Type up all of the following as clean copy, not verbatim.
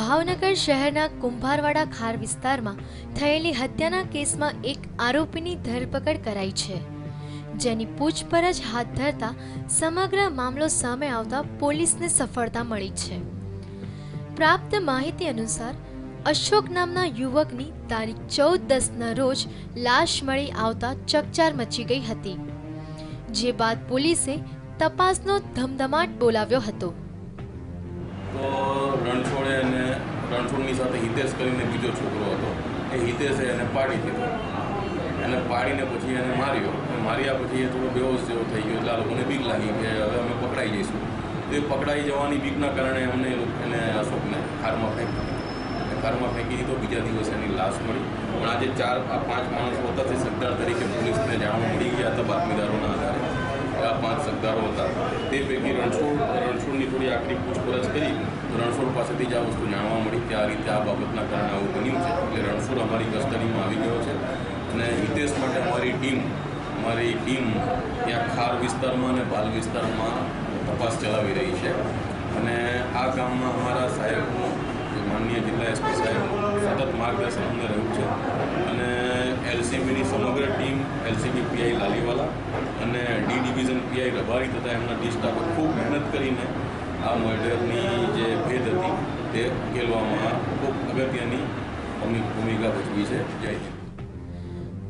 ભાવનગર શહેરના કુંભારવાડા ખાર વિસ્તારમાં થયેલી હત્યાના કેસમાં એક આરોપીની ધરપકડ કરાઈ છે, જેની પૂછપરછ હાથ ધરતા સમગ્ર મામલો સામે આવતા પોલીસને સફળતા મળી છે। પ્રાપ્ત માહિતી અનુસાર અશોક નામના યુવકની તારીખ 14/10ના રોજ લાશ મળી આવતા ચકચાર મચી ગઈ હતી, જે બાદ પોલીસે તપાસનો ધમધમાટ બોલાવ્યો હતો। તો રણછોડે અને રણછોડની સાથે હિતેશ કરીને બીજો છોકરો હતો, એ હિતેશે એને પાડી દીધો। એને પાડીને પછી એને માર્યા પછી એ થોડો બેહોશ જેવો થઈ ગયો, એટલે આ લોકોને બીક લાગી કે હવે અમે પકડાઈ જઈશું। તો એ પકડાઈ જવાની બીકના કારણે અમને એને અશોકને ખારમાં ફેંકી દીધો। બીજા દિવસે એની લાશ મળી, પણ આજે 4-5 માણસો હતા તે સગદાર તરીકે પોલીસને જાણવા મળી ગયા હતા બાતમીદારોના આધારે। આ 5 સગદારો હતા, તે પૈકી રણછોડની થોડી આખરી પૂછપરછ કરી તો રણછોડ પાસેથી જ આ વસ્તુ જાણવા મળી કે આ રીતે આ બાબતના કારણે આવું બન્યું છે। એટલે રણછોડ અમારી કસ્ટડીમાં આવી ગયો છે અને હિતેશ માટે અમારી ટીમ ત્યાં ખાર વિસ્તારમાં અને બાલ વિસ્તારમાં તપાસ ચલાવી રહી છે। અને આ કામમાં અમારા સાહેબનું માનનીય જિલ્લા એસપી સાહેબનું સતત માર્ગદર્શન અમને રહ્યું છે અને એલસીબીની સમગ્ર ટીમ, એલસીબી પીઆઈ લાલીવાલા અને ડી ડિવિઝન પીઆઈ રબારી તથા એમના ડી સ્ટાફે ખૂબ મહેનત કરીને આ મર્ડરની જે ભેદ હતી તે ઉકેલવામાં ખૂબ અગત્યની ભૂમિકા ભજવી છે। જય હિન્દ।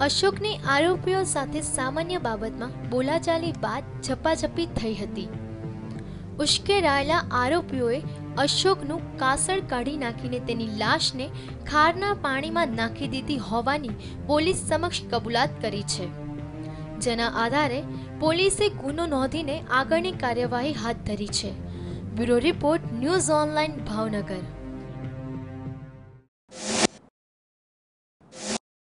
અશોકની આરોપીઓ સાથે સામાન્ય બાબતમાં બોલાચાલી બાદ ઝપાઝપી થઈ હતી। ઉશ્કેરાયેલા આરોપીઓએ અશોકનું કાસળ કાઢી નાખીને તેની લાશને ખારના પાણીમાં નાખી દીધી હોવાની પોલીસ સમક્ષ કબૂલાત કરી છે, જેના આધારે પોલીસે ગુનો નોંધીને આગળની કાર્યવાહી હાથ ધરી છે। Bureau report, news online, Bhavnagar.